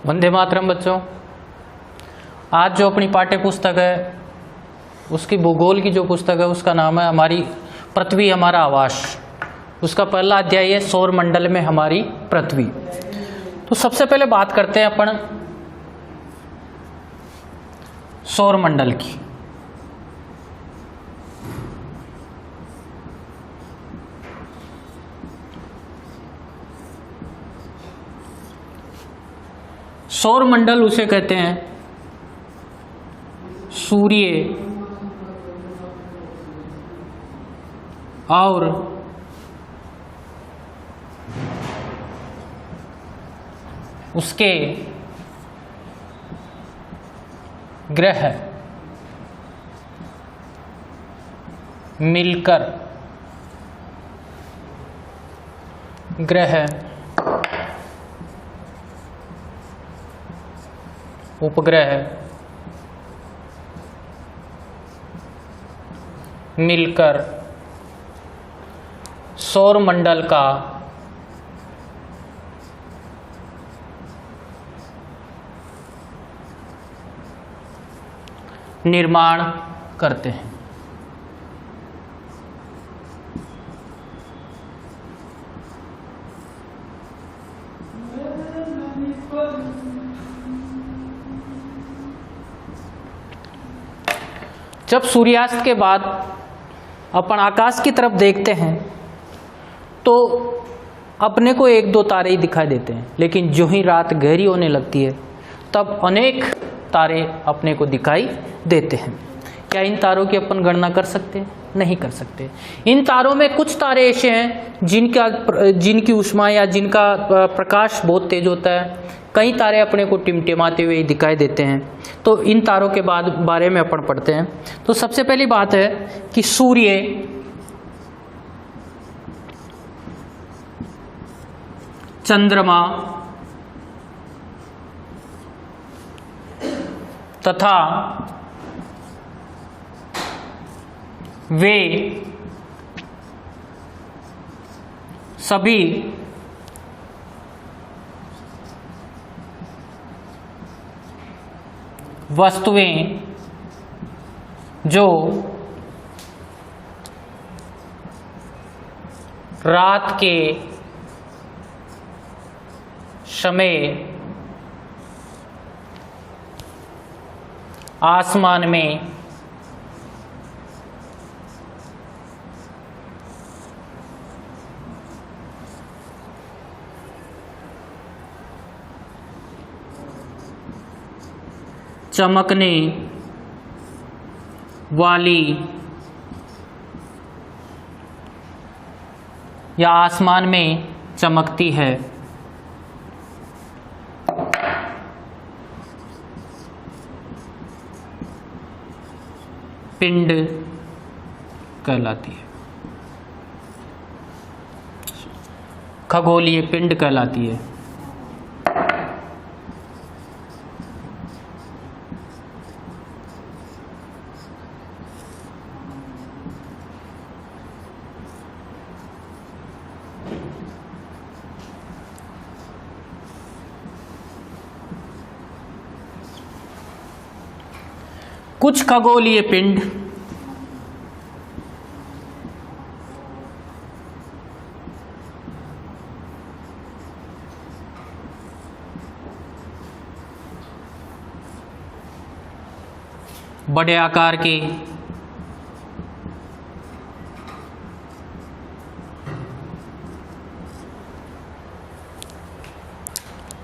वंदे मातरम बच्चों। आज जो अपनी पाठ्य पुस्तक है उसकी भूगोल की जो पुस्तक है उसका नाम है हमारी पृथ्वी हमारा आवास। उसका पहला अध्याय है सौर मंडल में हमारी पृथ्वी। तो सबसे पहले बात करते हैं अपन सौर मंडल की। सौर मंडल उसे कहते हैं सूर्य और उसके ग्रह मिलकर ग्रह उपग्रह मिलकर सौर मंडल का निर्माण करते हैं। जब सूर्यास्त के बाद अपन आकाश की तरफ देखते हैं तो अपने को एक दो तारे ही दिखाई देते हैं, लेकिन जो ही रात गहरी होने लगती है तब अनेक तारे अपने को दिखाई देते हैं। क्या इन तारों की अपन गणना कर सकते हैं? नहीं कर सकते। इन तारों में कुछ तारे ऐसे हैं जिनकी ऊष्मा या जिनका प्रकाश बहुत तेज होता है। कई तारे अपने को टिमटिमाते हुए दिखाई देते हैं। तो इन तारों के बारे में अपन पढ़ते हैं। तो सबसे पहली बात है कि सूर्य चंद्रमा तथा वे सभी वस्तुएं जो रात के समय आसमान में चमकने वाली या आसमान में चमकती है पिंड कहलाती है, खगोलीय पिंड कहलाती है। कुछ खगोलीय पिंड बड़े आकार के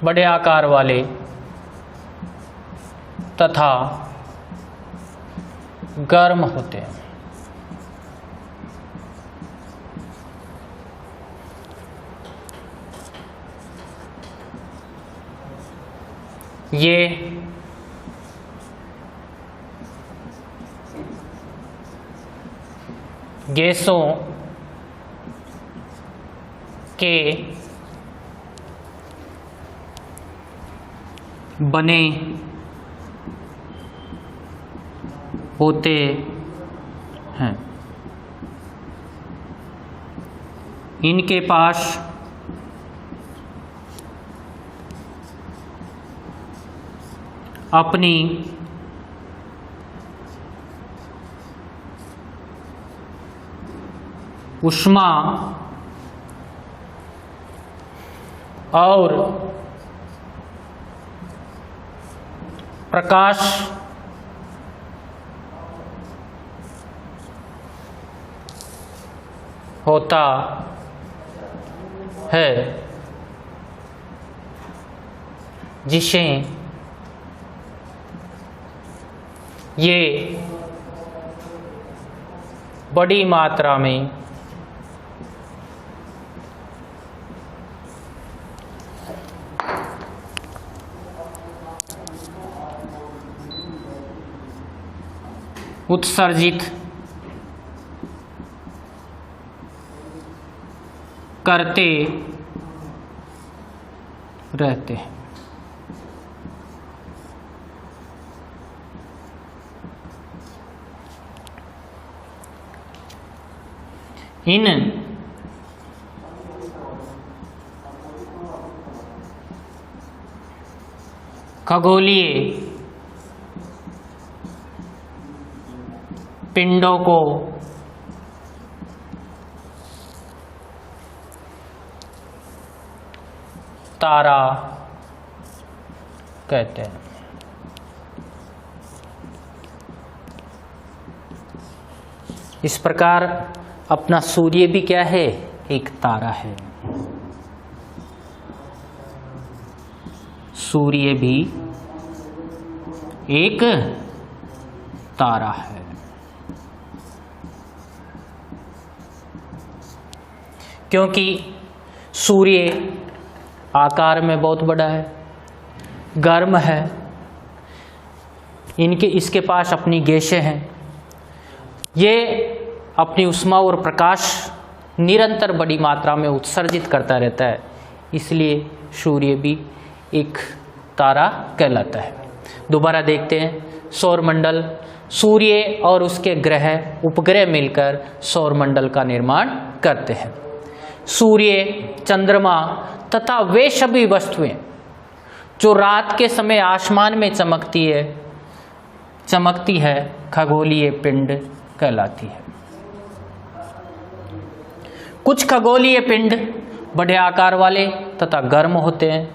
बड़े आकार वाले तथा गर्म होते हैं। ये गैसों के बने होते हैं। इनके पास अपनी ऊष्मा और प्रकाश होता है, जिसे ये बड़ी मात्रा में उत्सर्जित करते रहते हैं। इन खगोलीय पिंडों को तारा कहते हैं। इस प्रकार अपना सूर्य भी क्या है? एक तारा है। सूर्य भी एक तारा है। क्योंकि सूर्य आकार में बहुत बड़ा है, गर्म है, इसके पास अपनी गैसें हैं, ये अपनी ऊष्मा और प्रकाश निरंतर बड़ी मात्रा में उत्सर्जित करता रहता है, इसलिए सूर्य भी एक तारा कहलाता है। दोबारा देखते हैं, सौरमंडल, सूर्य और उसके ग्रह उपग्रह मिलकर सौरमंडल का निर्माण करते हैं। सूर्य, चंद्रमा तथा वे सभी वस्तुएं जो रात के समय आसमान में चमकती है खगोलीय पिंड कहलाती है। कुछ खगोलीय पिंड बड़े आकार वाले तथा गर्म होते हैं।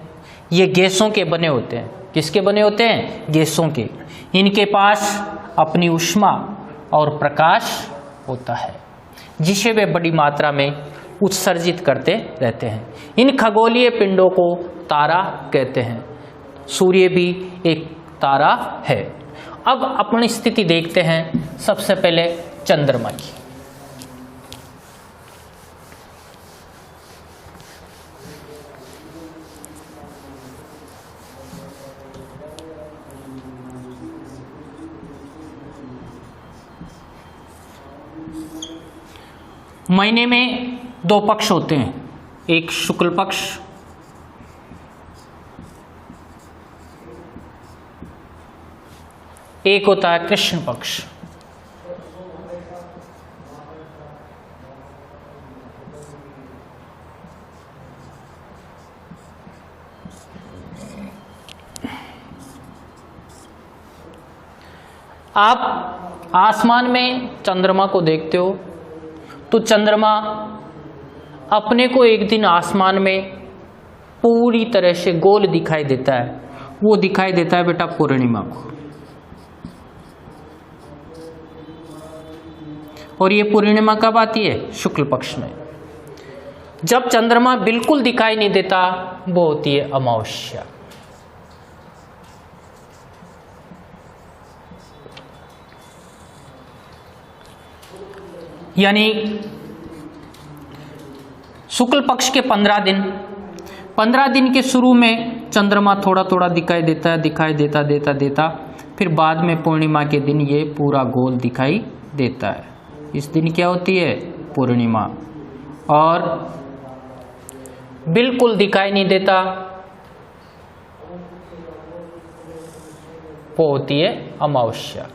ये गैसों के बने होते हैं। किसके बने होते हैं? गैसों के। इनके पास अपनी ऊष्मा और प्रकाश होता है, जिसे वे बड़ी मात्रा में उत्सर्जित करते रहते हैं। इन खगोलीय पिंडों को तारा कहते हैं। सूर्य भी एक तारा है। अब अपनी स्थिति देखते हैं सबसे पहले चंद्रमा की। महीने में 2 पक्ष होते हैं, एक शुक्ल पक्ष एक होता है कृष्ण पक्ष। आप आसमान में चंद्रमा को देखते हो तो चंद्रमा अपने को एक दिन आसमान में पूरी तरह से गोल दिखाई देता है। वो दिखाई देता है बेटा पूर्णिमा को। और ये पूर्णिमा कब आती है? शुक्ल पक्ष में। जब चंद्रमा बिल्कुल दिखाई नहीं देता वो होती है अमावस्या। यानी शुक्ल पक्ष के 15 दिन के शुरू में चंद्रमा थोड़ा थोड़ा दिखाई देता, फिर बाद में पूर्णिमा के दिन ये पूरा गोल दिखाई देता है। इस दिन क्या होती है? पूर्णिमा। और बिल्कुल दिखाई नहीं देता वो होती है अमावस्या।